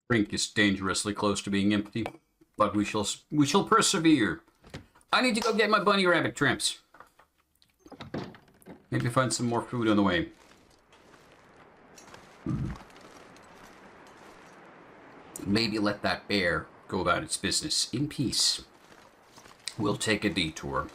Rink is dangerously close to being empty, but we shall persevere. I need to go get my bunny rabbit tramps. Maybe find some more food on the way. Maybe let that bear go about its business in peace. We'll take a detour.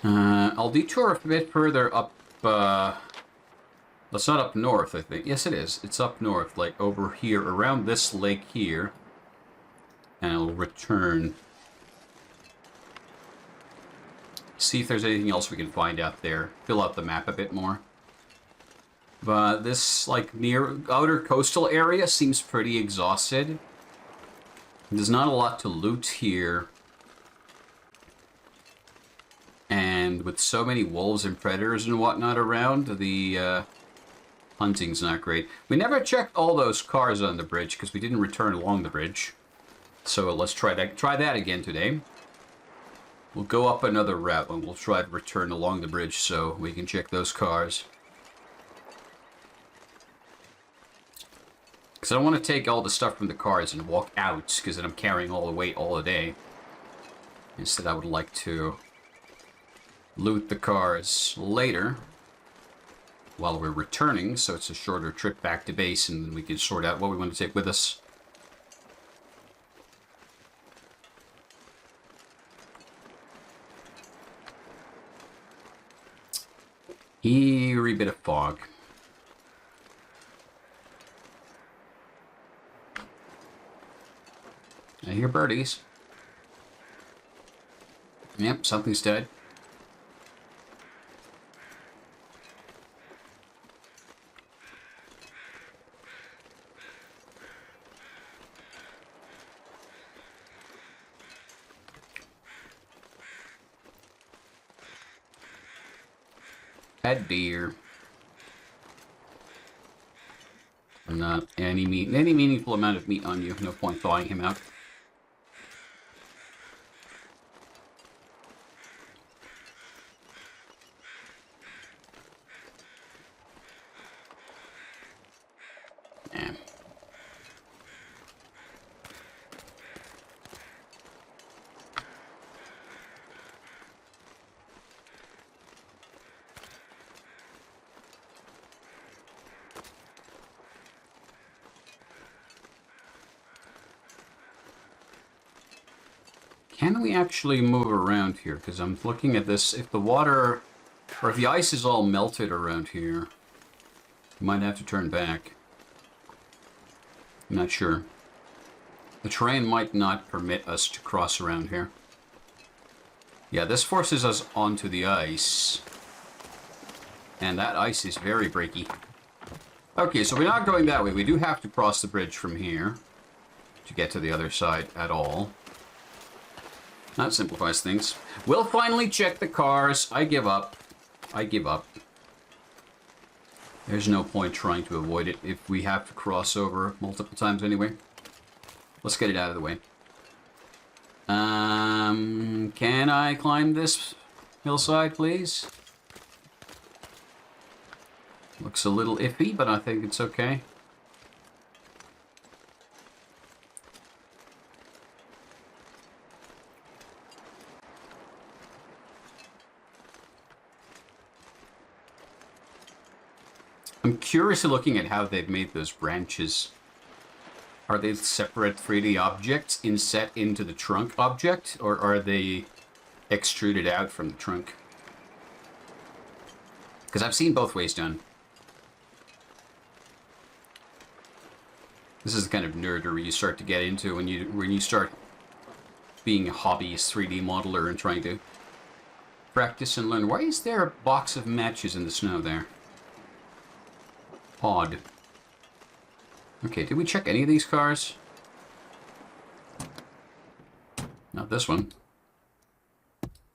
I'll detour a bit further up, that's not up north, I think. Yes, it is. It's up north, like over here, around this lake here. And I'll return. See if there's anything else we can find out there. Fill out the map a bit more. But this, like, near outer coastal area seems pretty exhausted. There's not a lot to loot here. And with so many wolves and predators and whatnot around, the hunting's not great. We never checked all those cars on the bridge because we didn't return along the bridge. So let's try that again today. We'll go up another route and we'll try to return along the bridge so we can check those cars. Because I don't want to take all the stuff from the cars and walk out because then I'm carrying all the weight all the day. Instead, I would like to loot the cars later while we're returning, so it's a shorter trip back to base and then we can sort out what we want to take with us. Eerie bit of fog. I hear birdies. Yep, something's dead. Had deer. Not any meaningful amount of meat on you. No point thawing him out. Yeah. Can we actually move around here? Because I'm looking at this. If the water, or if the ice is all melted around here, we might have to turn back. I'm not sure. The terrain might not permit us to cross around here. Yeah, this forces us onto the ice. And that ice is very breaky. Okay, so we're not going that way. We do have to cross the bridge from here to get to the other side at all. That simplifies things. We'll finally check the cars. I give up. I give up. There's no point trying to avoid it if we have to cross over multiple times anyway. Let's get it out of the way. Can I climb this hillside, please? Looks a little iffy, but I think it's okay. I'm curiously looking at how they've made those branches. Are they separate 3D objects inset into the trunk object, or are they extruded out from the trunk? Because I've seen both ways done. This is the kind of nerdery you start to get into when you start being a hobbyist 3D modeler and trying to practice and learn. Why is there a box of matches in the snow there? Odd. Okay, did we check any of these cars? Not this one.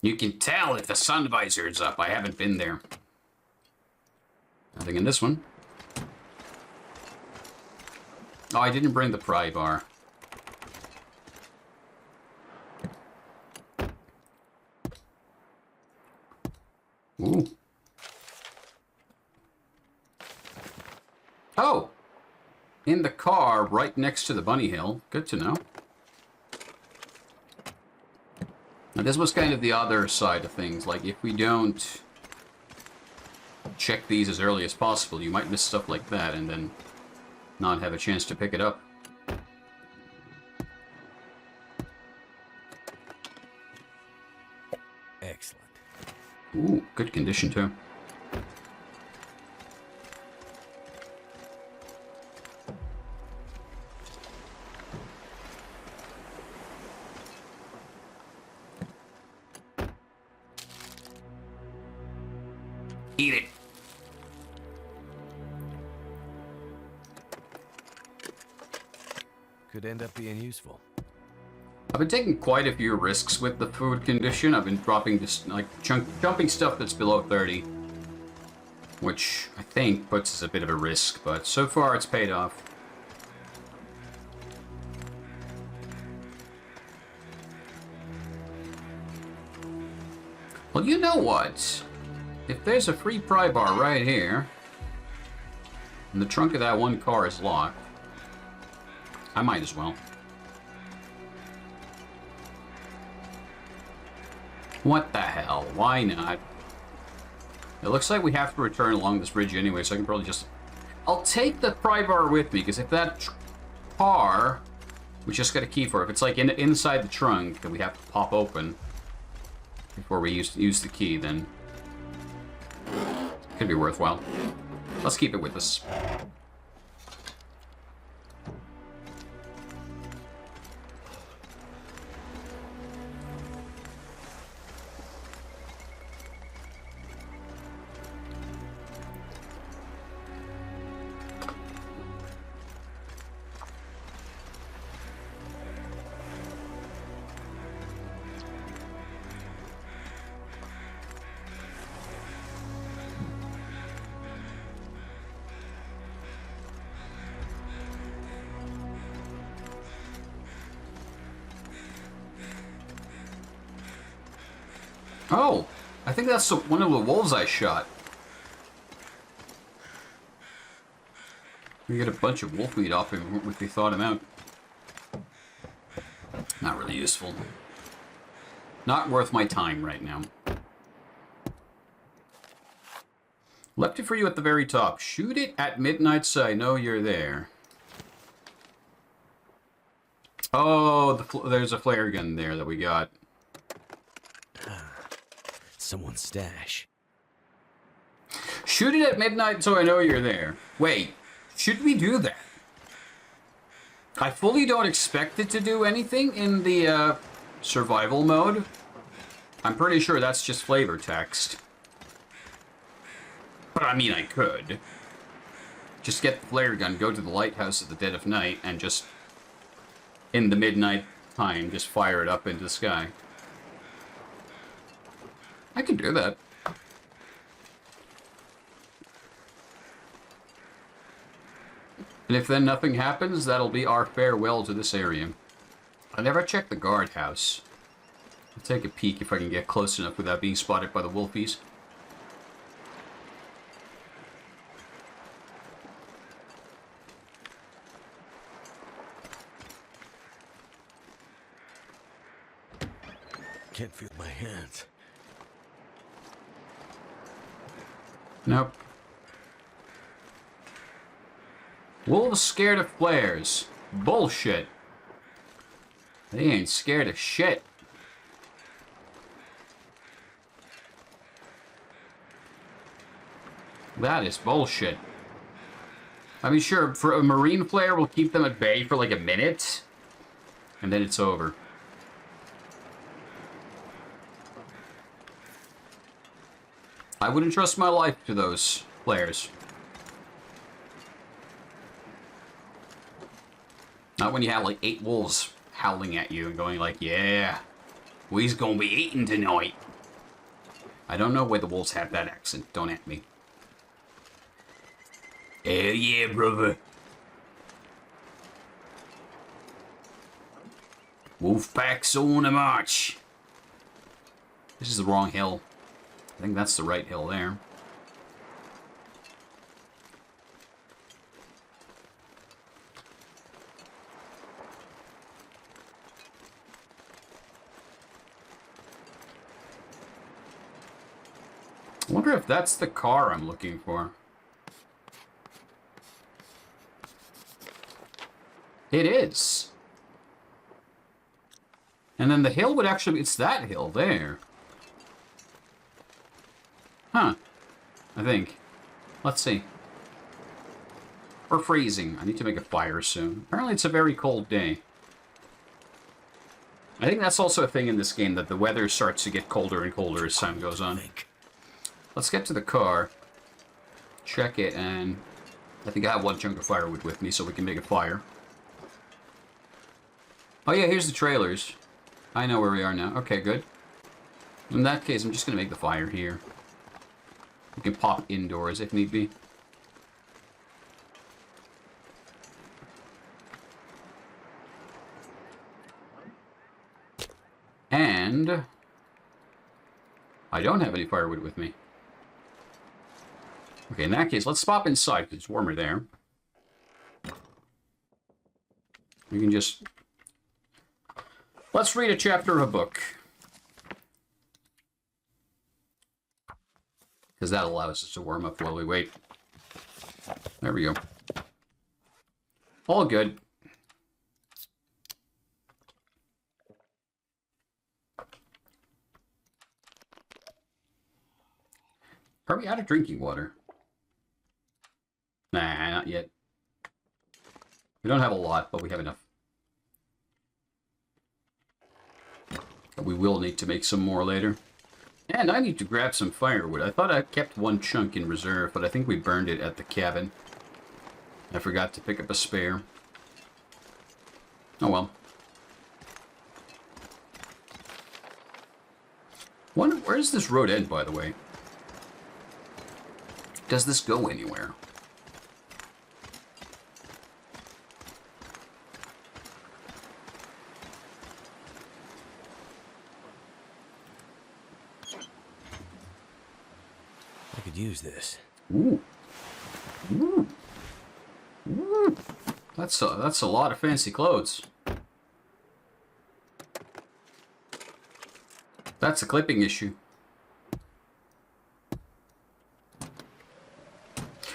You can tell if the sun visor is up. I haven't been there. Nothing in this one. Oh, I didn't bring the pry bar. Ooh. Oh! In the car right next to the bunny hill. Good to know. Now, this was kind of the other side of things. Like, if we don't check these as early as possible, you might miss stuff like that and then not have a chance to pick it up. Excellent. Ooh, good condition, too. Eat it. Could end up being useful. I've been taking quite a few risks with the food condition. I've been dropping this, like, jumping stuff that's below 30. Which I think puts us a bit of a risk, but so far it's paid off. Well, you know what? If there's a free pry bar right here, and the trunk of that one car is locked, I might as well. What the hell? Why not? It looks like we have to return along this bridge anyway, so I can probably just... I'll take the pry bar with me, because if that car, we just got a key for it, if it's like inside the trunk that we have to pop open before we use the key, then it could be worthwhile. Let's keep it with us. Oh, I think that's one of the wolves I shot. We get a bunch of wolf meat off him if we thawed him out. Not really useful. Not worth my time right now. Left it for you at the very top. Shoot it at midnight so I know you're there. Oh, there's a flare gun there that we got. Someone's stash. Shoot it at midnight so I know you're there. Wait, should we do that? I fully don't expect it to do anything in the survival mode. I'm pretty sure that's just flavor text. But I mean, I could. Just get the flare gun, go to the lighthouse at the dead of night, and just, in the midnight time, just fire it up into the sky. I can do that. And if then nothing happens, that'll be our farewell to this area. I never checked the guardhouse. I'll take a peek if I can get close enough without being spotted by the wolfies. Can't feel my hands. Nope. Wolves scared of flares. Bullshit. They ain't scared of shit. That is bullshit. I mean, sure, for a marine flare, we'll keep them at bay for like a minute, and then it's over. I wouldn't trust my life to those flares. Not when you have like 8 wolves howling at you and going like, yeah, we's gonna be eating tonight. I don't know why the wolves have that accent. Don't at me. Hell yeah, brother. Wolfpack's on a march. This is the wrong hill. I think that's the right hill there. I wonder if that's the car I'm looking for. It is. And then the hill would actually... It's that hill there. Huh. I think. Let's see. Or freezing. I need to make a fire soon. Apparently it's a very cold day. I think that's also a thing in this game, that the weather starts to get colder and colder as time goes on. Let's get to the car. Check it, and... I think I have one chunk of firewood with me, so we can make a fire. Oh yeah, here's the trailers. I know where we are now. Okay, good. In that case, I'm just going to make the fire here. We can pop indoors if need be. And... I don't have any firewood with me. Okay, in that case, let's pop inside, because it's warmer there. We can just... Let's read a chapter of a book. Because that allows us to warm up while we wait. There we go. All good. Are we out of drinking water? Nah, not yet. We don't have a lot, but we have enough. But we will need to make some more later. And I need to grab some firewood. I thought I kept one chunk in reserve, but I think we burned it at the cabin. I forgot to pick up a spare. Oh well. Where does this road end, by the way? Does this go anywhere? I could use this. Ooh. Ooh. Ooh. That's a lot of fancy clothes. That's a clipping issue.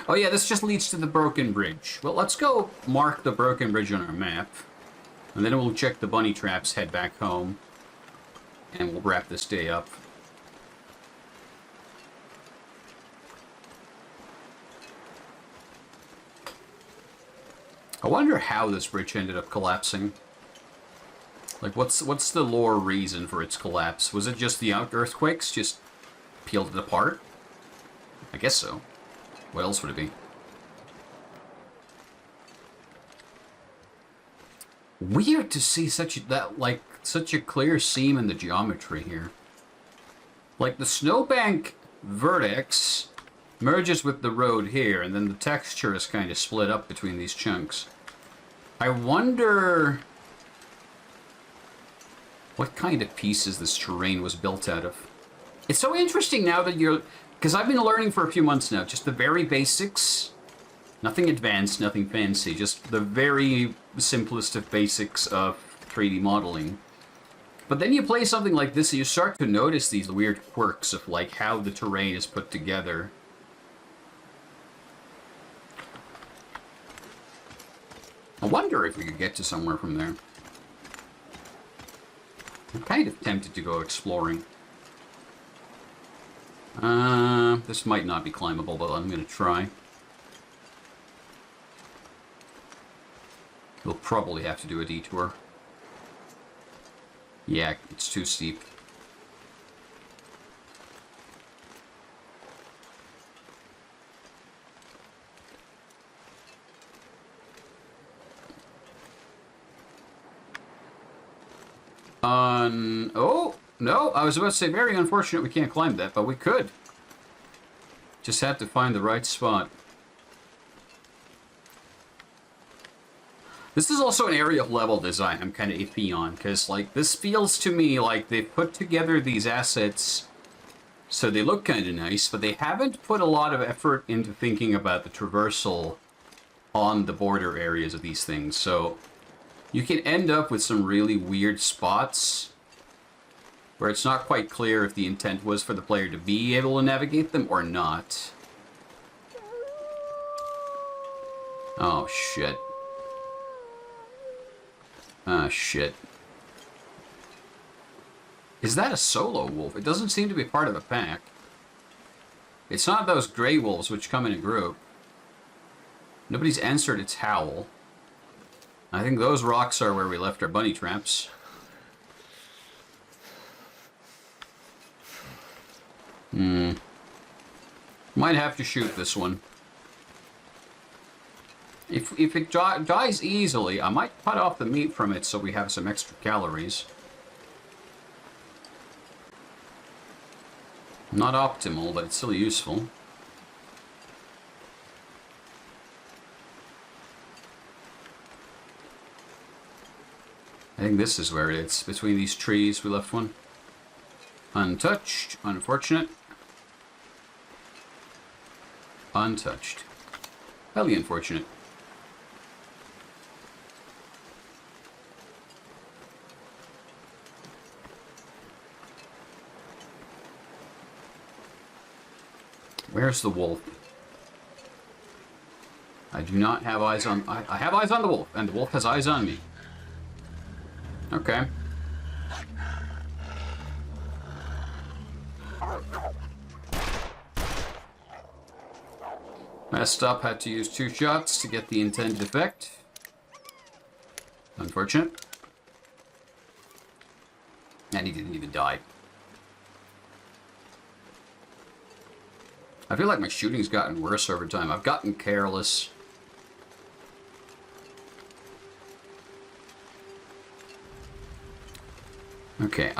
Oh yeah, this just leads to the broken bridge. Well, let's go mark the broken bridge on our map. And then we'll check the bunny traps, head back home. And we'll wrap this day up. I wonder how this bridge ended up collapsing. Like, what's the lore reason for its collapse? Was it just the earthquakes just peeled it apart? I guess so. What else would it be? Weird to see such a clear seam in the geometry here. Like the snowbank vertex merges with the road here, and then the texture is kind of split up between these chunks. I wonder what kind of pieces this terrain was built out of. It's so interesting now that you're... Because I've been learning for a few months now, just the very basics. Nothing advanced, nothing fancy, just the very simplest of basics of 3D modeling. But then you play something like this and you start to notice these weird quirks of like how the terrain is put together. I wonder if we could get to somewhere from there. I'm kind of tempted to go exploring. This might not be climbable, but I'm going to try. We'll probably have to do a detour. Yeah, it's too steep. Oh, no, I was about to say very unfortunate we can't climb that, but we could. Just have to find the right spot. This is also an area of level design I'm kind of iffy on, because, like, this feels to me like they've put together these assets so they look kind of nice, but they haven't put a lot of effort into thinking about the traversal on the border areas of these things, so you can end up with some really weird spots where it's not quite clear if the intent was for the player to be able to navigate them or not. Oh, shit. Ah, shit. Is that a solo wolf? It doesn't seem to be part of a pack. It's not those gray wolves which come in a group. Nobody's answered its howl. I think those rocks are where we left our bunny traps. Might have to shoot this one. If it dies easily, I might cut off the meat from it so we have some extra calories. Not optimal, but it's still useful. I think this is where it is. Between these trees, we left one. Untouched. Unfortunate. Untouched. Highly unfortunate. Where's the wolf? I do not have eyes on... I have eyes on the wolf, and the wolf has eyes on me. Okay. Messed up, had to use 2 shots to get the intended effect. Unfortunate. And he didn't even die. I feel like my shooting's gotten worse over time. I've gotten careless. Okay,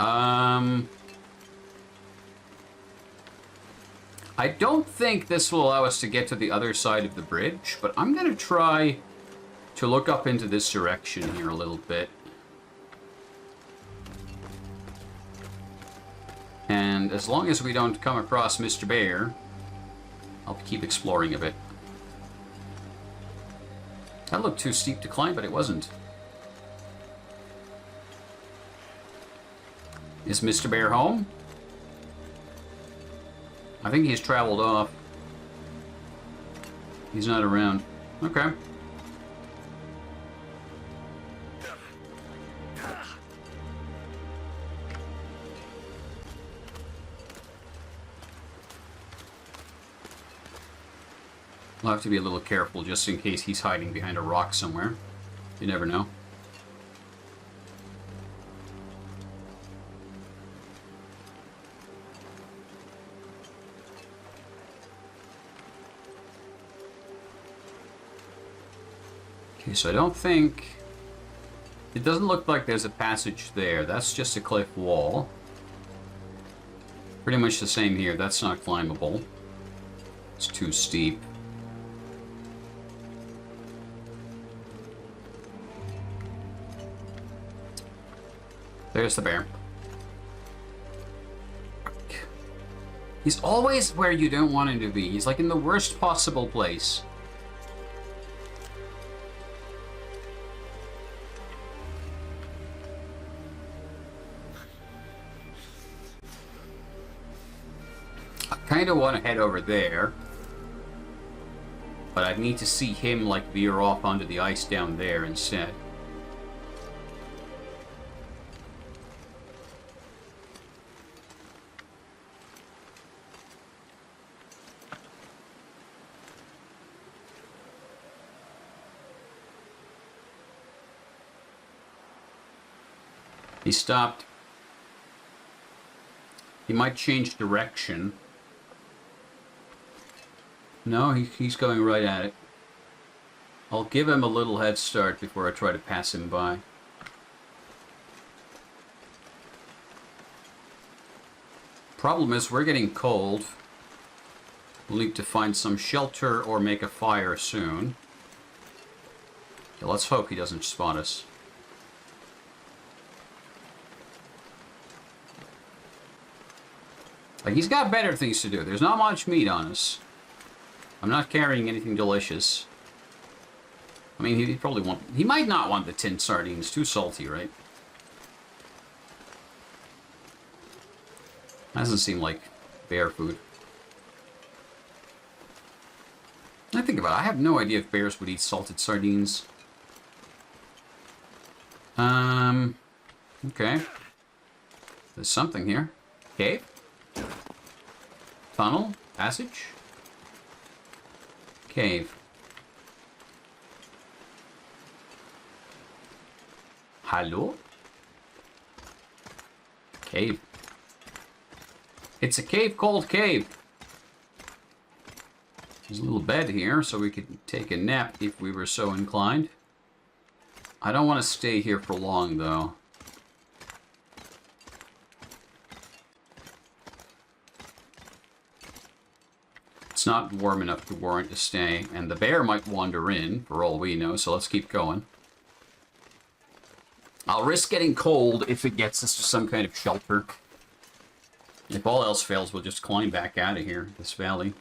I don't think this will allow us to get to the other side of the bridge, but I'm going to try to look up into this direction here a little bit. And as long as we don't come across Mr. Bear, I'll keep exploring a bit. That looked too steep to climb, but it wasn't. Is Mr. Bear home? I think he's traveled off. He's not around. Okay. We'll have to be a little careful just in case he's hiding behind a rock somewhere. You never know. Okay, so I don't think... It doesn't look like there's a passage there. That's just a cliff wall. Pretty much the same here. That's not climbable. It's too steep. There's the bear. He's always where you don't want him to be. He's like in the worst possible place. I kind of want to head over there. But I need to see him like veer off onto the ice down there instead. He stopped. He might change direction. No, he's going right at it. I'll give him a little head start before I try to pass him by. Problem is, we're getting cold. We'll need to find some shelter or make a fire soon. Okay, let's hope he doesn't spot us. Like, he's got better things to do. There's not much meat on us. I'm not carrying anything delicious. I mean, he probably won't... He might not want the tinned sardines. Too salty, right? Doesn't seem like bear food. I think about it, I have no idea if bears would eat salted sardines. Okay. There's something here. Cave? Tunnel? Passage? Cave. Hello? Cave. It's a cave called Cave. There's a little bed here, so we could take a nap if we were so inclined. I don't want to stay here for long, though. It's not warm enough to warrant a stay, and the bear might wander in, for all we know, so let's keep going. I'll risk getting cold if it gets us to some kind of shelter. If all else fails, we'll just climb back out of here, this valley.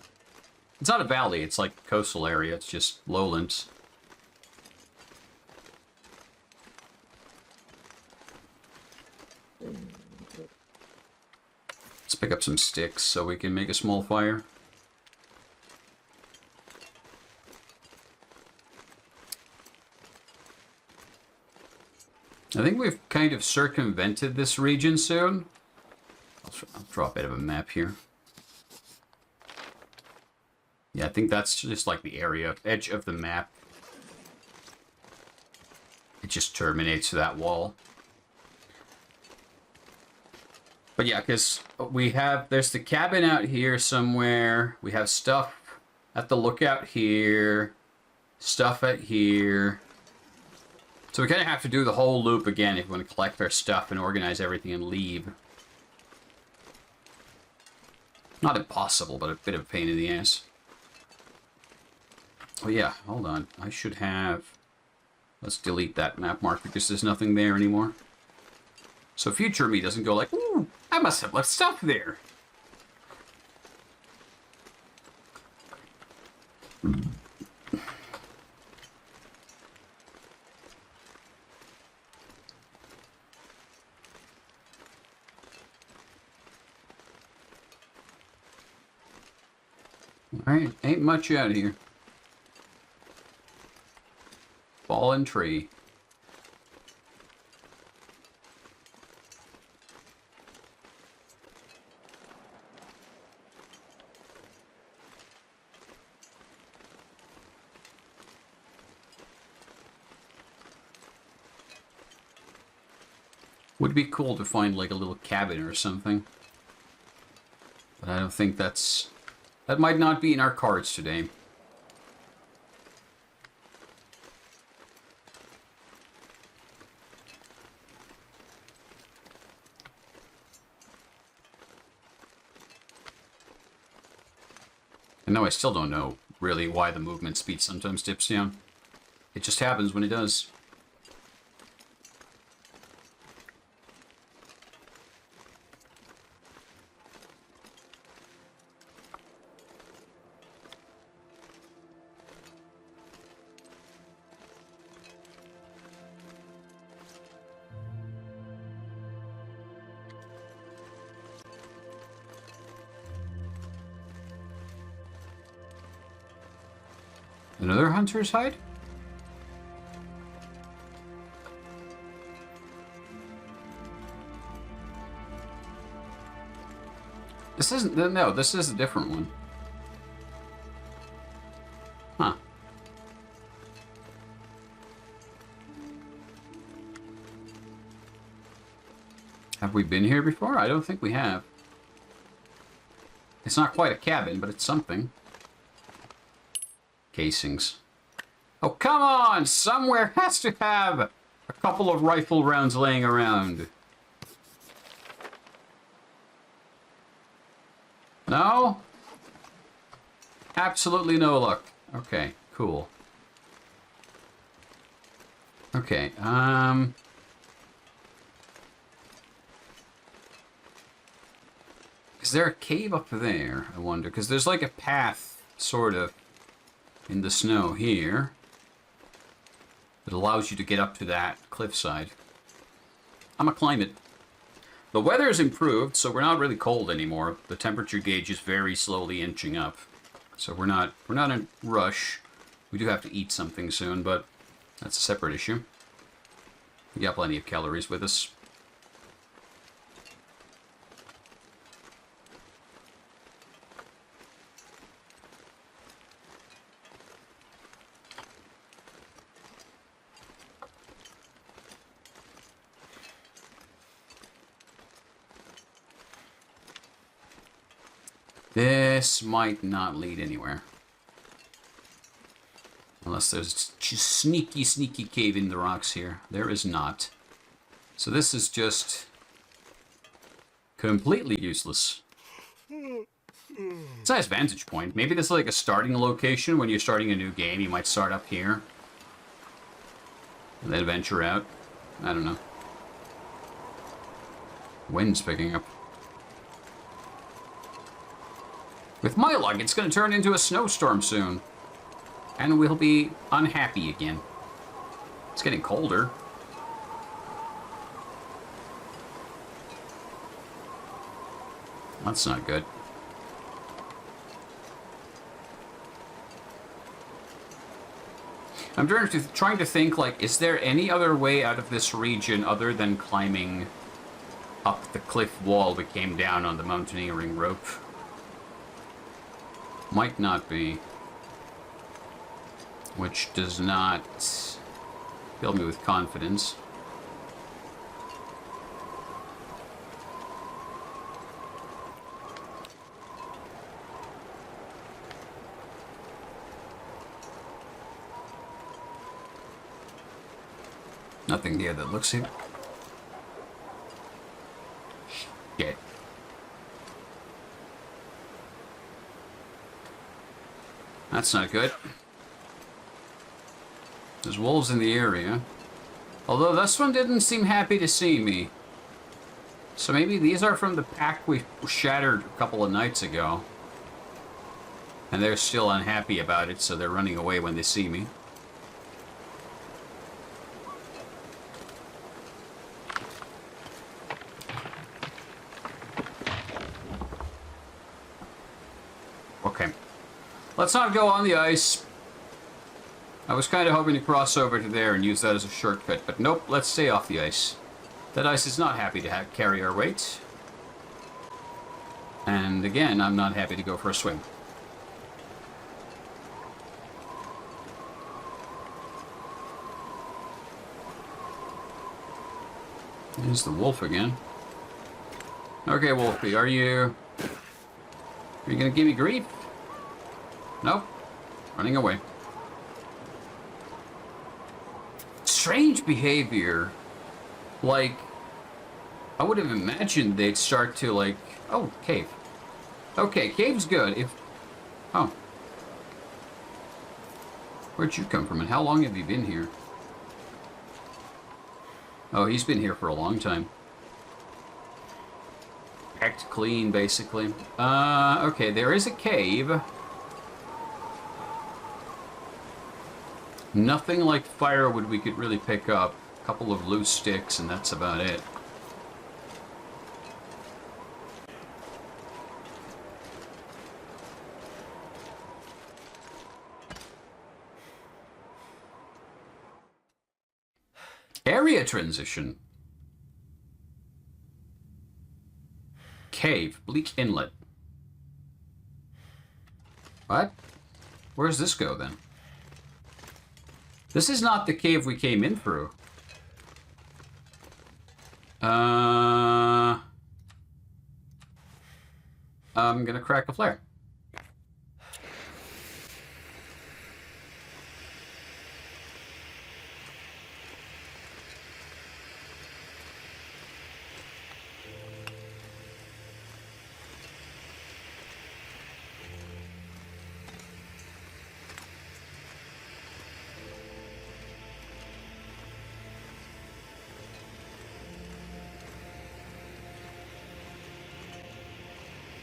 It's not a valley, it's like a coastal area, it's just lowlands. Let's pick up some sticks so we can make a small fire. I think we've kind of circumvented this region soon. I'll draw a bit of a map here. Yeah, I think that's just like the area, edge of the map. It just terminates to that wall. But yeah, because there's the cabin out here somewhere. We have stuff at the lookout here. Stuff at here. So we kind of have to do the whole loop again if we want to collect our stuff and organize everything and leave. Not impossible, but a bit of a pain in the ass. Oh yeah, hold on. I should have... Let's delete that map mark because there's nothing there anymore. So future me doesn't go like, ooh, I must have left stuff there. Alright, ain't much out here. Fallen tree. Would be cool to find like a little cabin or something. But I don't think that might not be in our cards today. And no, I still don't know really why the movement speed sometimes dips down. It just happens when it does. Another hunter's hide? This isn't... No, this is a different one. Huh. Have we been here before? I don't think we have. It's not quite a cabin, but it's something. Casings. Oh, come on! Somewhere has to have a couple of rifle rounds laying around. No? Absolutely no luck. Okay, cool. Okay, is there a cave up there, I wonder? Because there's like a path, sort of, in the snow here that allows you to get up to that cliffside. I'm gonna climb it. The weather's improved, so we're not really cold anymore. The temperature gauge is very slowly inching up. So we're not in a rush. We do have to eat something soon, but that's a separate issue. We got plenty of calories with us. This might not lead anywhere. Unless there's just sneaky, sneaky cave in the rocks here. There is not. So this is just completely useless. It's a nice vantage point. Maybe this is like a starting location. When you're starting a new game, you might start up here. And then venture out. I don't know. Wind's picking up. With my luck, it's going to turn into a snowstorm soon. And we'll be unhappy again. It's getting colder. That's not good. I'm trying to think, like, is there any other way out of this region other than climbing up the cliff wall we came down on the mountaineering rope? Might not be. Which does not fill me with confidence. Nothing here that looks it. Shit. That's not good. There's wolves in the area. Although this one didn't seem happy to see me. So maybe these are from the pack we shattered a couple of nights ago. And they're still unhappy about it, so they're running away when they see me. Okay. Let's not go on the ice. I was kind of hoping to cross over to there and use that as a shortcut, but nope, let's stay off the ice. That ice is not happy to carry our weight. And again, I'm not happy to go for a swim. There's the wolf again. Okay, Wolfie, are you gonna give me grief? Nope. Running away. Strange behavior. Like, I would have imagined they'd start to, like... Oh, cave. Okay, cave's good. Oh. Where'd you come from, and how long have you been here? Oh, he's been here for a long time. Packed clean, basically. Okay, there is a cave. Nothing like firewood we could really pick up. A couple of loose sticks, and that's about it. Area transition. Cave, bleak inlet. What? Where does this go, then? This is not the cave we came in through. I'm gonna crack a flare.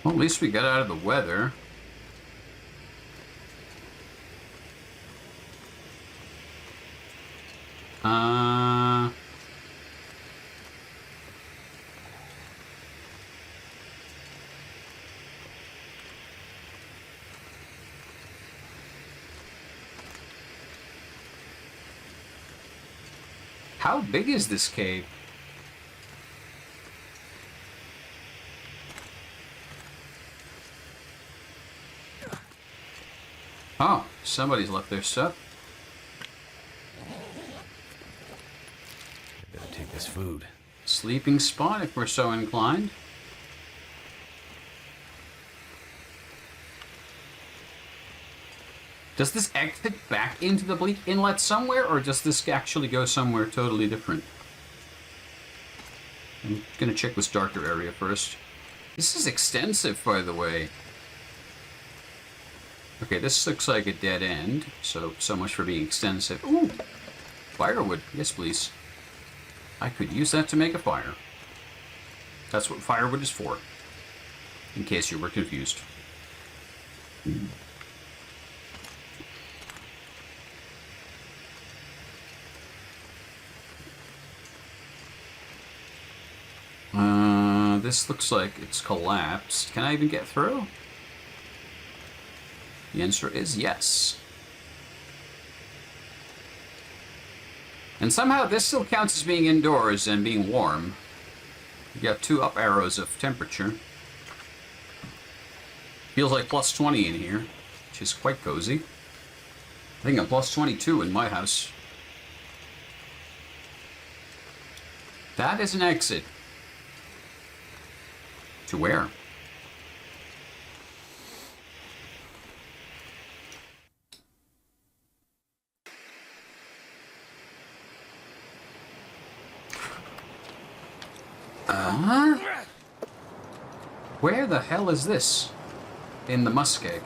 Well, at least we got out of the weather. How big is this cave? Oh, somebody's left their stuff. I better take this food. Sleeping spot if we're so inclined. Does this exit back into the bleak inlet somewhere, or does this actually go somewhere totally different? I'm gonna check this darker area first. This is extensive, by the way. Okay, this looks like a dead end, so much for being extensive. Ooh! Firewood. Yes, please. I could use that to make a fire. That's what firewood is for, in case you were confused. This looks like it's collapsed. Can I even get through? The answer is yes. And somehow this still counts as being indoors and being warm. You got 2 up arrows of temperature. Feels like plus 20 in here, which is quite cozy. I think I'm plus 22 in my house. That is an exit. To where? Where the hell is this? In the muskeg.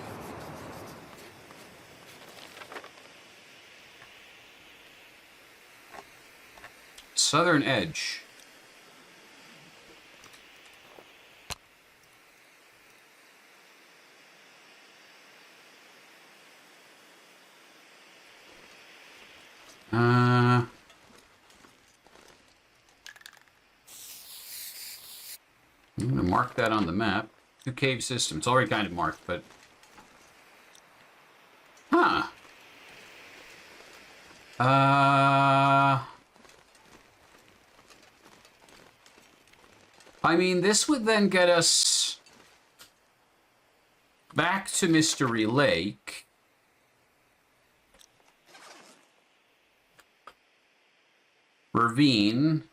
Southern edge. I'm going to mark that on the map. 2 cave system. It's already kind of marked, but... Huh. I mean, this would then get us back to Mystery Lake. Ravine.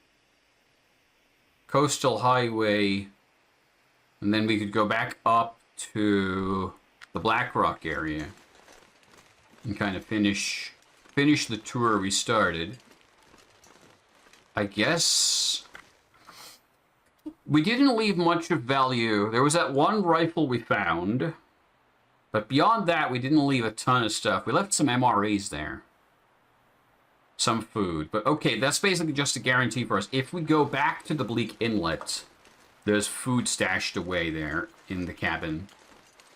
Coastal Highway. And then we could go back up to the Black Rock area. And kind of finish the tour we started. I guess... We didn't leave much of value. There was that one rifle we found. But beyond that, we didn't leave a ton of stuff. We left some MRAs there. Some food. But okay, that's basically just a guarantee for us. If we go back to the Bleak Inlet, there's food stashed away there in the cabin.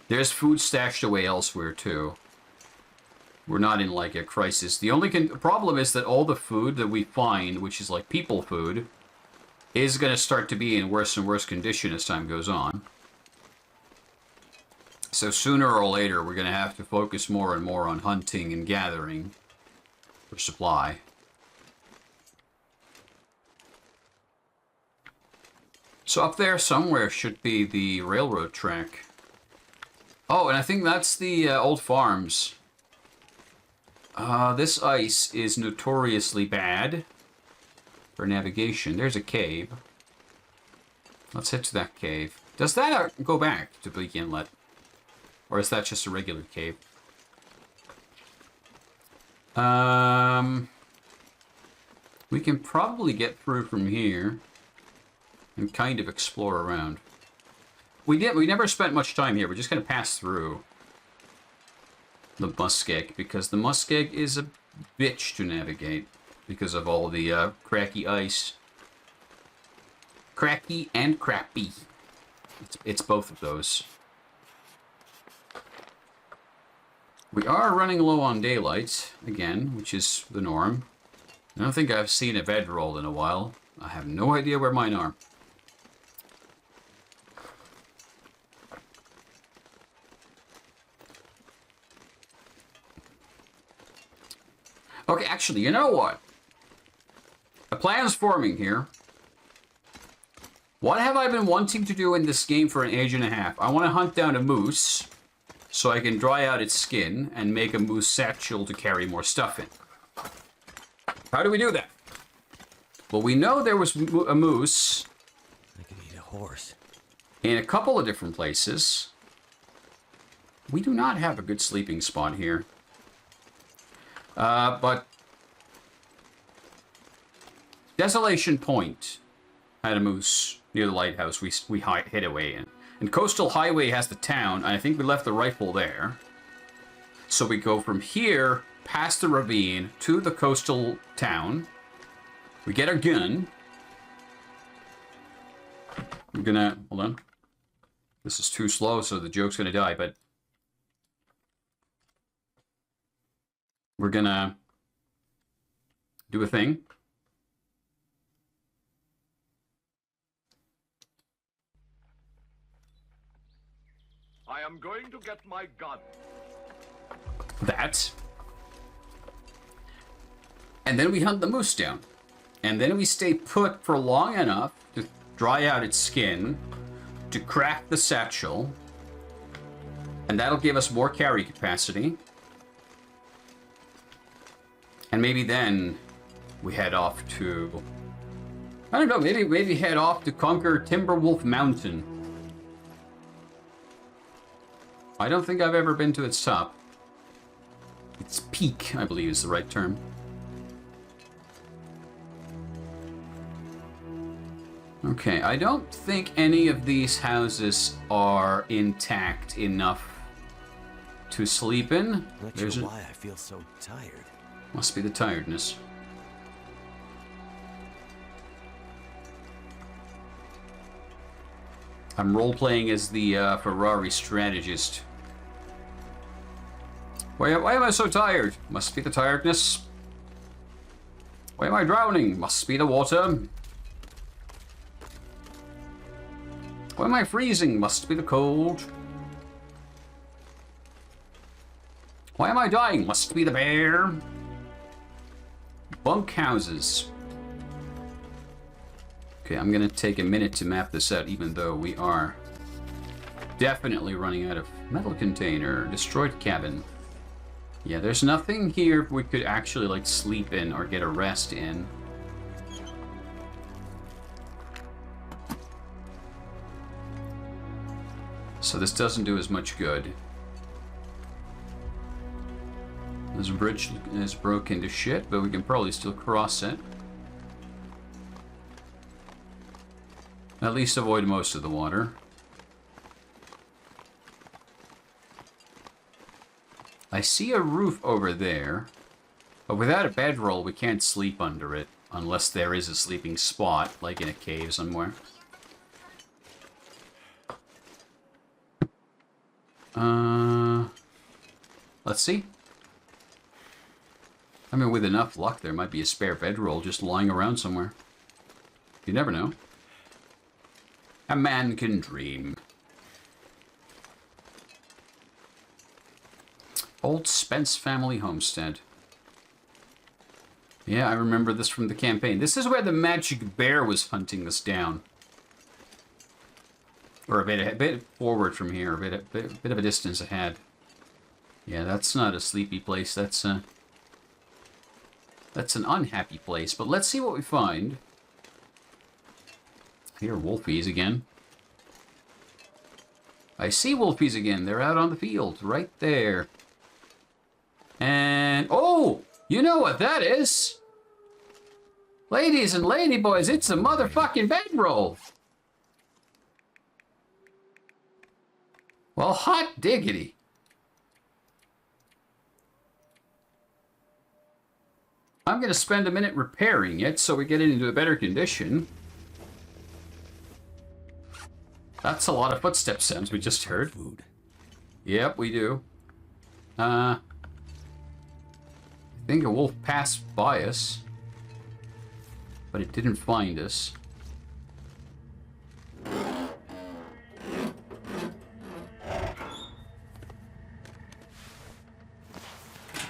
There's food stashed away elsewhere, too. We're not in, like, a crisis. The only problem is that all the food that we find, which is, like, people food, is going to start to be in worse and worse condition as time goes on. So sooner or later, we're going to have to focus more and more on hunting and gathering for supply. So up there somewhere should be the railroad track. Oh, and I think that's the old farms. This ice is notoriously bad for navigation. There's a cave. Let's head to that cave. Does that go back to Bleak Inlet? Or is that just a regular cave? We can probably get through from here and kind of explore around. We never spent much time here. We're just gonna pass through the muskeg because the muskeg is a bitch to navigate because of all the cracky ice. Cracky and crappy. It's both of those. We are running low on daylight again, which is the norm. I don't think I've seen a bedroll in a while. I have no idea where mine are. Okay, actually, you know what? plan's forming here. What have I been wanting to do in this game for an age and a half? I want to hunt down a moose so I can dry out its skin and make a moose satchel to carry more stuff in. How do we do that? Well, we know there was a moose. I could eat a horse. In a couple of different places. We do not have a good sleeping spot here. But Desolation Point had a moose near the lighthouse we hid away in. And Coastal Highway has the town, and I think we left the rifle there. So we go from here, past the ravine, to the coastal town. We get our gun. We're gonna... Hold on. This is too slow, so the joke's gonna die, but... We're gonna... do a thing. I am going to get my gun. That. And then we hunt the moose down. And then we stay put for long enough to dry out its skin, to crack the satchel, and that'll give us more carry capacity. And maybe then we head off to... I don't know, maybe head off to conquer Timberwolf Mountain. I don't think I've ever been to its top. Its peak, I believe, is the right term. Okay, I don't think any of these houses are intact enough to sleep in. Not sure why I feel so tired. Must be the tiredness. I'm role-playing as the Ferrari strategist. Why am I so tired? Must be the tiredness. Why am I drowning? Must be the water. Why am I freezing? Must be the cold. Why am I dying? Must be the bear. Bunkhouses. Okay, I'm gonna take a minute to map this out, even though we are definitely running out of metal container. Destroyed cabin. Yeah, there's nothing here we could actually, like, sleep in or get a rest in. So this doesn't do as much good. This bridge is broken to shit, but we can probably still cross it. At least avoid most of the water. I see a roof over there, but without a bedroll we can't sleep under it, unless there is a sleeping spot, like in a cave somewhere. Let's see. I mean, with enough luck, there might be a spare bedroll just lying around somewhere. You never know. A man can dream. Old Spence family homestead. Yeah, I remember this from the campaign. This is where the magic bear was hunting us down. Or a bit forward from here, a bit of a distance ahead. Yeah, that's not a sleepy place. That's an unhappy place. But let's see what we find. I hear wolfies again. I see wolfies again. They're out on the field, right there. And oh, you know what that is? Ladies and ladyboys, it's a motherfucking bedroll. Well, hot diggity. I'm going to spend a minute repairing it so we get it into a better condition. That's a lot of footstep sounds we just heard. Food. Yep, we do. I think a wolf passed by us, but it didn't find us.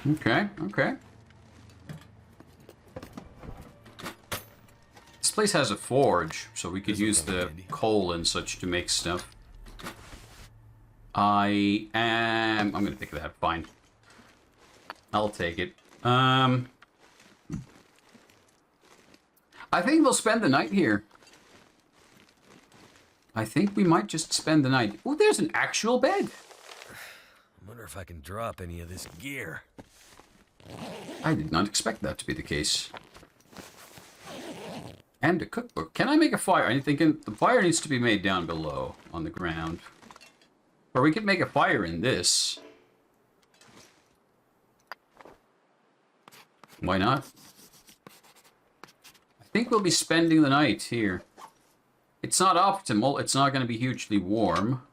Okay, okay. place has a forge, so we could This'll use come in the handy. coal and such to make stuff. I'm gonna pick that. Fine. I'll take it. I think we'll spend the night here. I think we might just spend the night. Oh, there's an actual bed. I wonder if I can drop any of this gear. I did not expect that to be the case. And a cookbook. Can I make a fire? I'm thinking the fire needs to be made down below on the ground. Or we could make a fire in this. Why not? I think we'll be spending the night here. It's not optimal. It's not going to be hugely warm.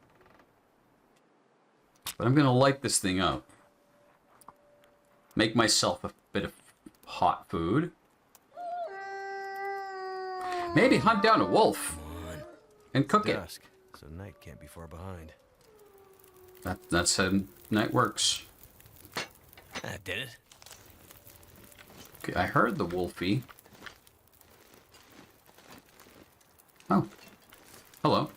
But I'm going to light this thing up. Make myself a bit of hot food. Maybe hunt down a wolf. Come on. And cook it. Dusk, so night can't be far behind. That's how night works. That did it. Okay, I heard the wolfie. Oh. Hello.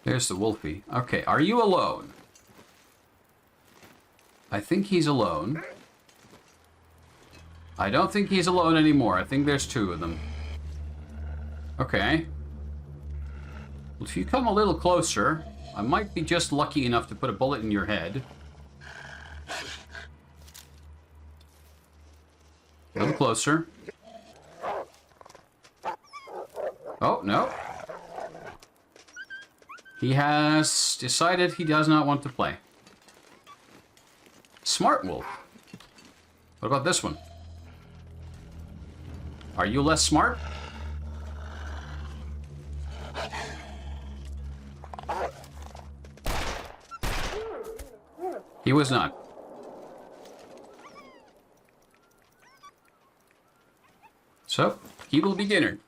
There's the wolfie. Okay, are you alone? I think he's alone. I don't think he's alone anymore. I think there's two of them. Okay. Well, if you come a little closer, I might be just lucky enough to put a bullet in your head. A little closer. Oh, no. He has decided he does not want to play. Smart wolf. What about this one? Are you less smart? He was not. So, he will be dinner.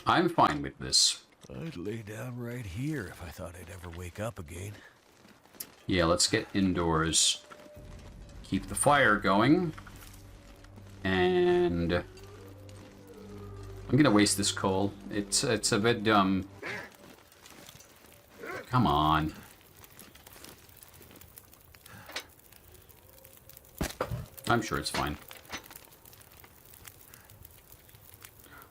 I'm fine with this. I'd lay down right here if I thought I'd ever wake up again. Yeah, let's get indoors. Keep the fire going. And I'm gonna waste this coal. It's a bit dumb. Come on. I'm sure it's fine.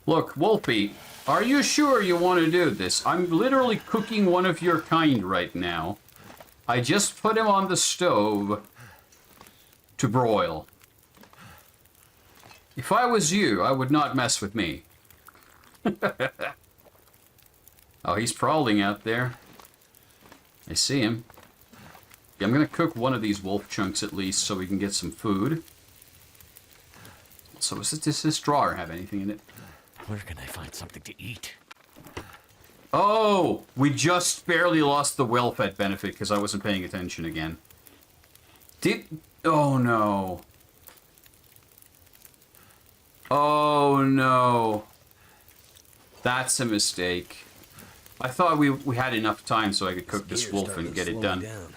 Look, Wolfie, are you sure you want to do this? I'm literally cooking one of your kind right now. I just put him on the stove to broil. If I was you, I would not mess with me. Oh, he's prowling out there. I see him. Yeah, I'm going to cook one of these wolf chunks at least so we can get some food. So does this drawer have anything in it? Where can I find something to eat? Oh, we just barely lost the well-fed benefit because I wasn't paying attention again. Oh no. Oh no. That's a mistake. I thought we had enough time so I could cook this gear's wolf starting and to get it slow done. me down.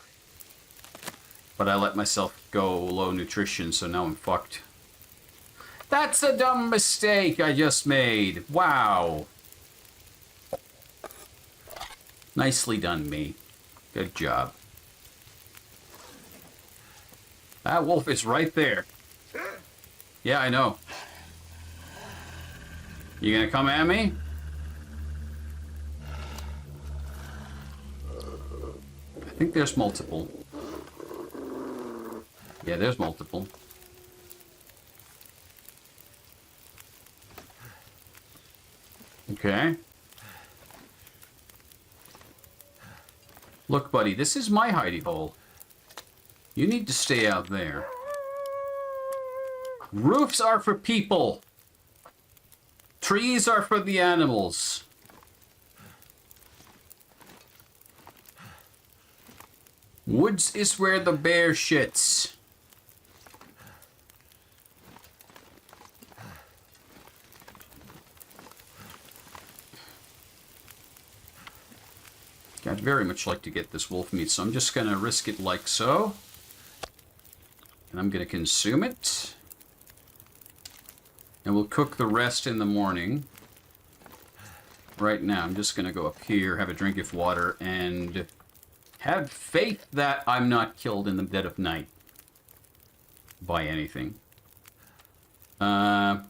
But I let myself go low nutrition, so now I'm fucked. That's a dumb mistake I just made. Wow. Nicely done, me. Good job. That wolf is right there. Yeah, I know. You gonna come at me? I think there's multiple. Yeah, there's multiple. Okay. Look, buddy, this is my hidey hole. You need to stay out there. Roofs are for people. Trees are for the animals. Woods is where the bear shits. very much like to get this wolf meat, so I'm just going to risk it like so. And I'm going to consume it. And we'll cook the rest in the morning. Right now, I'm just going to go up here, have a drink of water, and have faith that I'm not killed in the dead of night by anything. No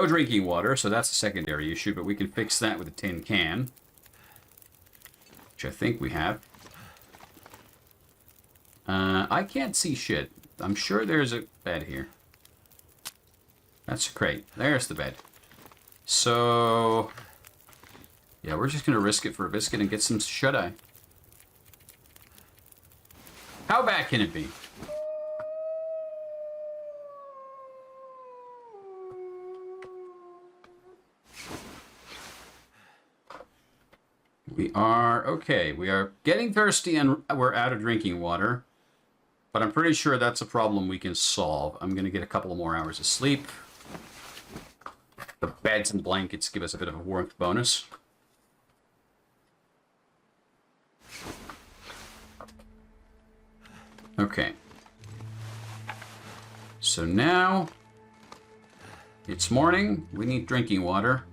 drinking water, so that's a secondary issue, but we can fix that with a tin can. Which I think we have. I can't see shit. I'm sure there's a bed here. That's great. There's the bed. So, yeah, we're just going to risk it for a biscuit and get some shut-eye. How bad can it be? We are, okay, we are getting thirsty and we're out of drinking water. But I'm pretty sure that's a problem we can solve. I'm going to get a couple more hours of sleep. The beds and blankets give us a bit of a warmth bonus. Okay. So now, it's morning. We need drinking water.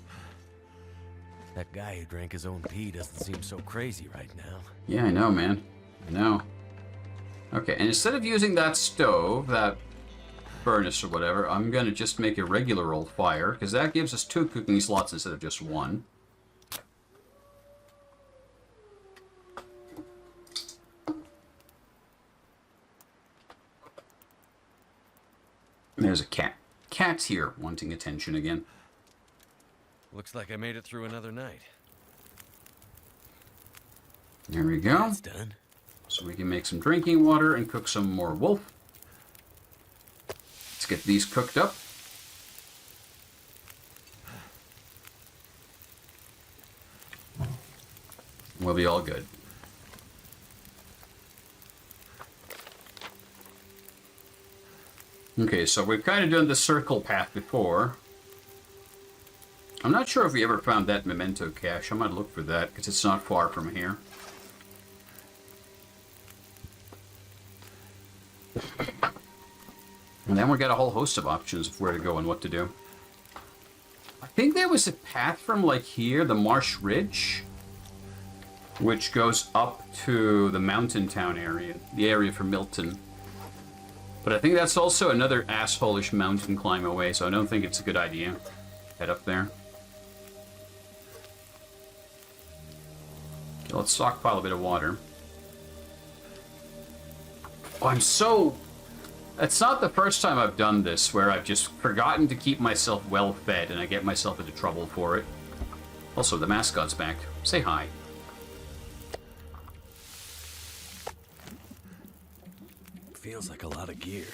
That guy who drank his own pee doesn't seem so crazy right now. Yeah, I know, man. I know. Okay, and instead of using that stove, that furnace or whatever, I'm going to just make a regular old fire, because that gives us 2 cooking slots instead of just 1. There's a cat. Cat's here, wanting attention again. Looks like I made it through another night. There we go. That's done. So we can make some drinking water and cook some more wolf. Let's get these cooked up. We'll be all good. Okay, so we've kind of done the circle path before. I'm not sure if we ever found that memento cache. I might look for that, because it's not far from here. And then we got a whole host of options of where to go and what to do. I think there was a path from, like, here, the Marsh Ridge, which goes up to the mountain town area, the area for Milton. But I think that's also another asshole-ish mountain climb away, so I don't think it's a good idea. Head up there. Okay, let's stockpile a bit of water. Oh, I'm so... It's not the first time I've done this, where I've just forgotten to keep myself well fed, and I get myself into trouble for it. Also, the mascot's back. Say hi. Feels like a lot of gear.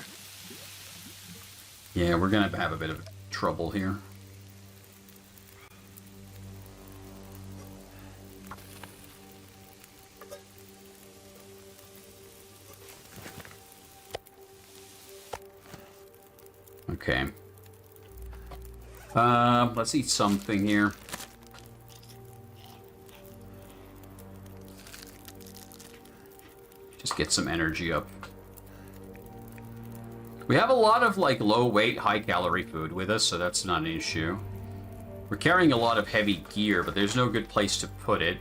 Yeah, we're gonna have a bit of trouble here. Okay. Let's eat something here. Just get some energy up. We have a lot of, like, low-weight, high-calorie food with us, so that's not an issue. We're carrying a lot of heavy gear, but there's no good place to put it.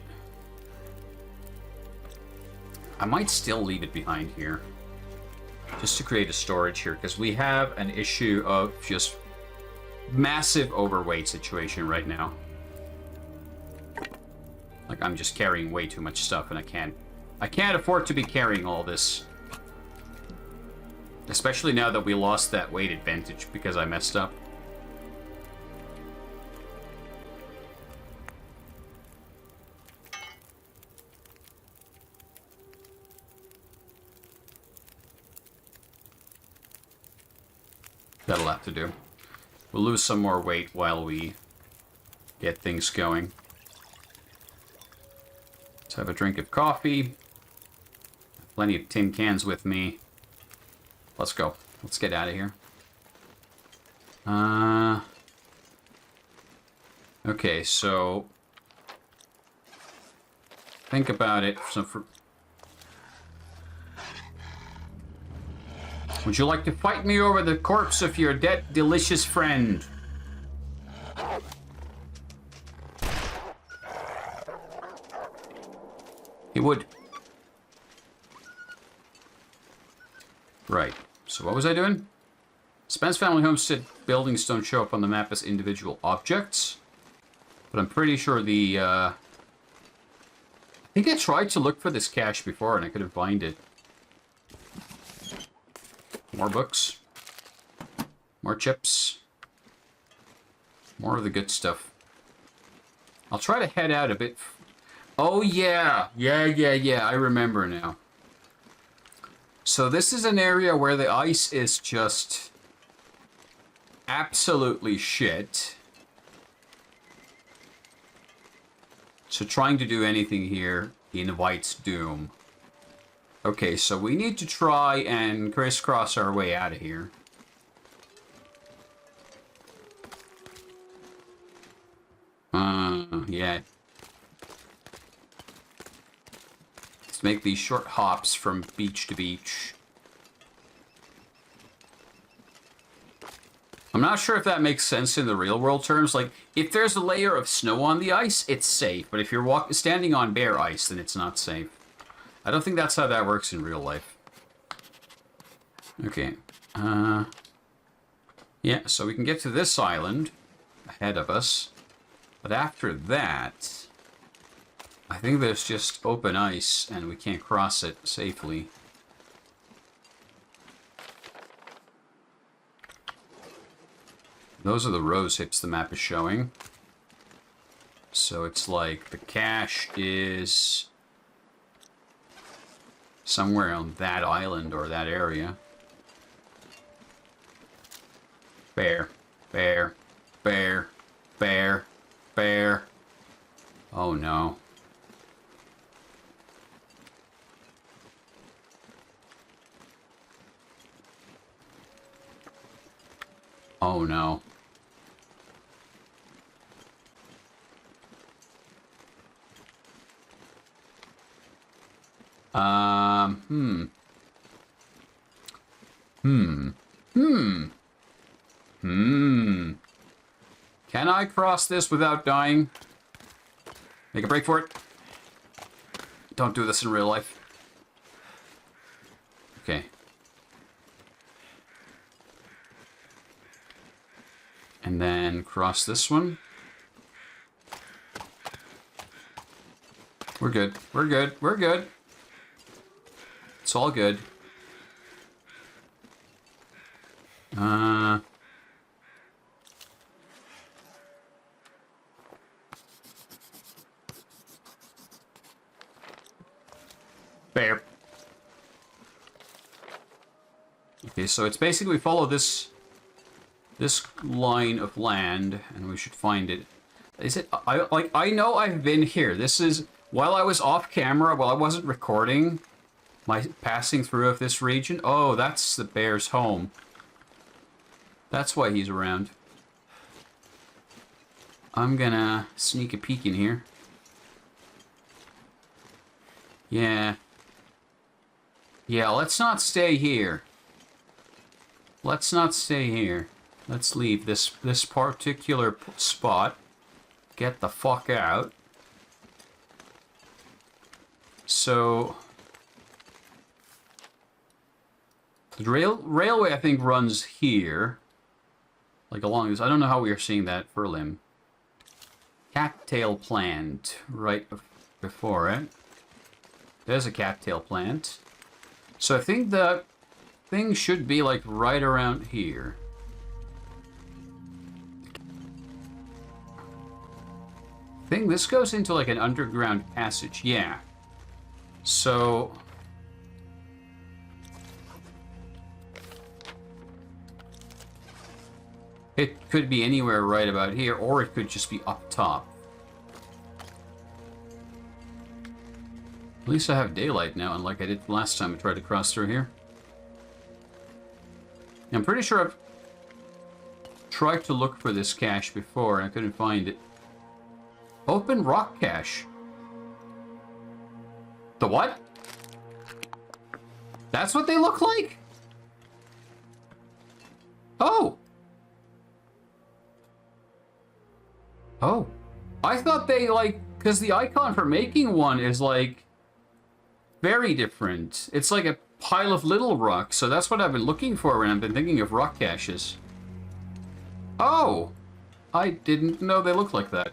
I might still leave it behind here. Just to create a storage here, because we have an issue of just massive overweight situation right now. Like, I'm just carrying way too much stuff, and I can't afford to be carrying all this. Especially now that we lost that weight advantage because I messed up. That'll have to do. We'll lose some more weight while we get things going. Let's have a drink of coffee. Plenty of tin cans with me. Let's go. Let's get out of here. Okay, so Think about it. Would you like to fight me over the corpse of your dead, delicious friend? He would. Right. So what was I doing? Spence family homestead buildings don't show up on the map as individual objects. But I'm pretty sure the, I think I tried to look for this cache before and I couldn't find it. More books. More chips. More of the good stuff. I'll try to head out a bit. Oh, yeah. Yeah. I remember now. So this is an area where the ice is just absolutely shit. So trying to do anything here invites doom. Okay, so we need to try and crisscross our way out of here. Yeah. Let's make these short hops from beach to beach. I'm not sure if that makes sense in the real world terms. Like, if there's a layer of snow on the ice, it's safe. But if you're standing on bare ice, then it's not safe. I don't think that's how that works in real life. Okay. Yeah, so we can get to this island ahead of us. But after that, I think there's just open ice and we can't cross it safely. Those are the rose hips the map is showing. So it's like the cache is somewhere on that island or that area. Bear. Oh no. Oh no. Can I cross this without dying? Make a break for it. Don't do this in real life. Okay. And then cross this one. We're good. We're good. We're good. It's all good. Bear. Okay, so it's basically follow this line of land, and we should find it. Is it? I know I've been here. This is while I was off camera, while I wasn't recording my passing through of this region. Oh, that's the bear's home. That's why he's around. I'm gonna sneak a peek in here. Yeah. Yeah, let's not stay here. Let's not stay here. Let's leave this particular spot. Get the fuck out. So the railway, I think, runs here. Like along this. I don't know how we are seeing that for limb. Cattail plant right before it. There's a cattail plant. So I think the thing should be like right around here. I think this goes into like an underground passage. Yeah. So it could be anywhere right about here, or it could just be up top. At least I have daylight now, unlike I did last time I tried to cross through here. I'm pretty sure I've tried to look for this cache before and I couldn't find it. Open rock cache. The what? That's what they look like? Oh. Oh. I thought they, like, because the icon for making one is, like, very different. It's like a pile of little rocks, so that's what I've been looking for when I've been thinking of rock caches. Oh. I didn't know they looked like that.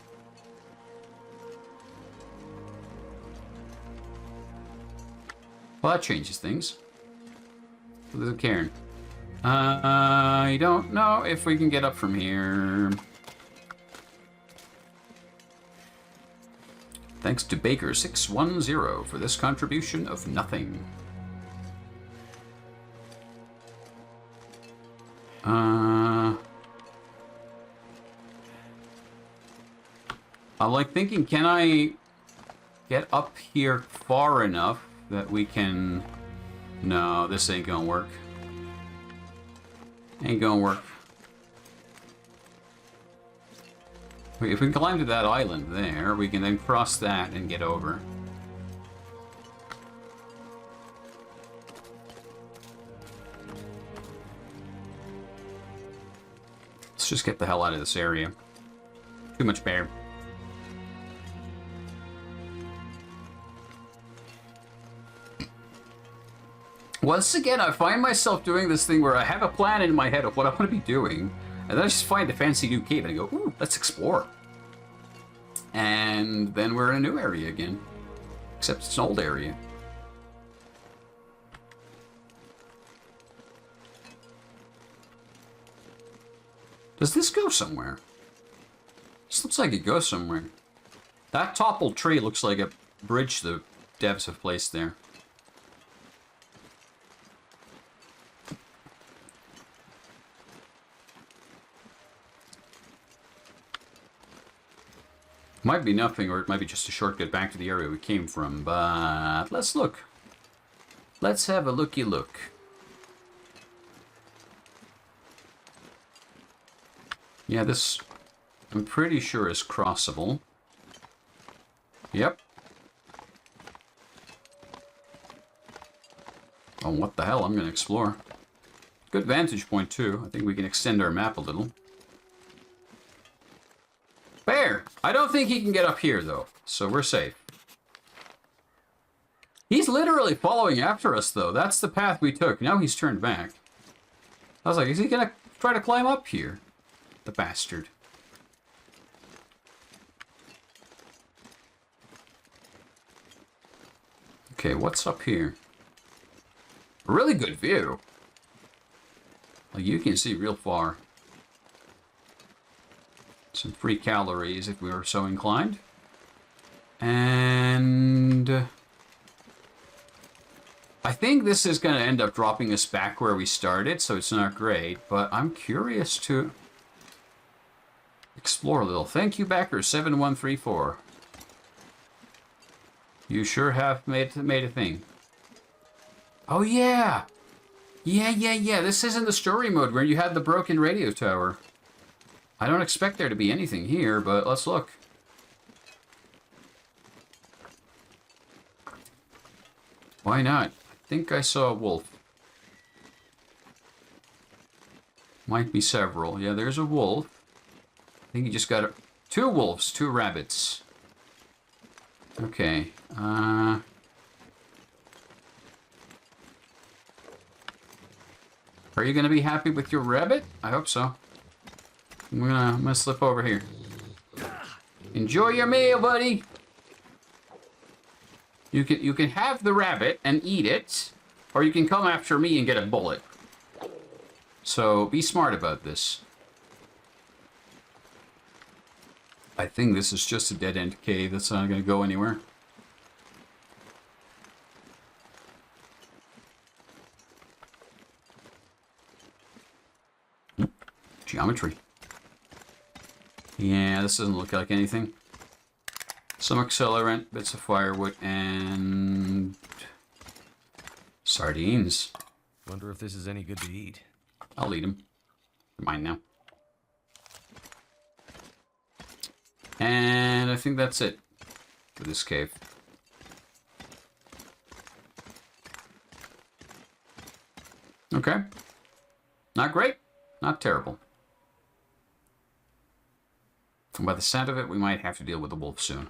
Well, that changes things. There's a cairn. I don't know if we can get up from here. Thanks to Baker610 for this contribution of nothing. I'm like thinking, can I get up here far enough that we can... No, this ain't gonna work. Ain't gonna work. Wait, if we can climb to that island there, we can then cross that and get over. Let's just get the hell out of this area. Too much bear. Once again, I find myself doing this thing where I have a plan in my head of what I want to be doing, and then I just find a fancy new cave and I go, ooh, let's explore. And then we're in a new area again. Except it's an old area. Does this go somewhere? This looks like it goes somewhere. That toppled tree looks like a bridge the devs have placed there. Might be nothing, or it might be just a shortcut back to the area we came from, but let's look. Let's have a looky look. Yeah, this, I'm pretty sure is crossable. Yep. Oh, what the hell, I'm gonna explore. Good vantage point, too. I think we can extend our map a little. Bear! I don't think he can get up here, though, so we're safe. He's literally following after us, though. That's the path we took. Now he's turned back. I was like, is he gonna try to climb up here? The bastard. Okay, what's up here? Really good view. Like, you can see real far. Some free calories if we were so inclined. And I think this is going to end up dropping us back where we started, so it's not great, but I'm curious to explore a little. Thank you, Backer7134. You sure have made a thing. Oh, yeah! Yeah. This is in the story mode where you had the broken radio tower. I don't expect there to be anything here, but let's look. Why not? I think I saw a wolf. Might be several. Yeah, there's a wolf. I think you just got two wolves, two rabbits. Okay. Are you going to be happy with your rabbit? I hope so. I'm gonna slip over here. Enjoy your meal, buddy. You can have the rabbit and eat it, or you can come after me and get a bullet. So be smart about this. I think this is just a dead-end cave that's not gonna go anywhere. Geometry. Yeah, this doesn't look like anything. Some accelerant, bits of firewood, and sardines. Wonder if this is any good to eat. I'll eat them. They're mine now. And I think that's it for this cave. Okay. Not great, not terrible. And by the sound of it, we might have to deal with the wolf soon.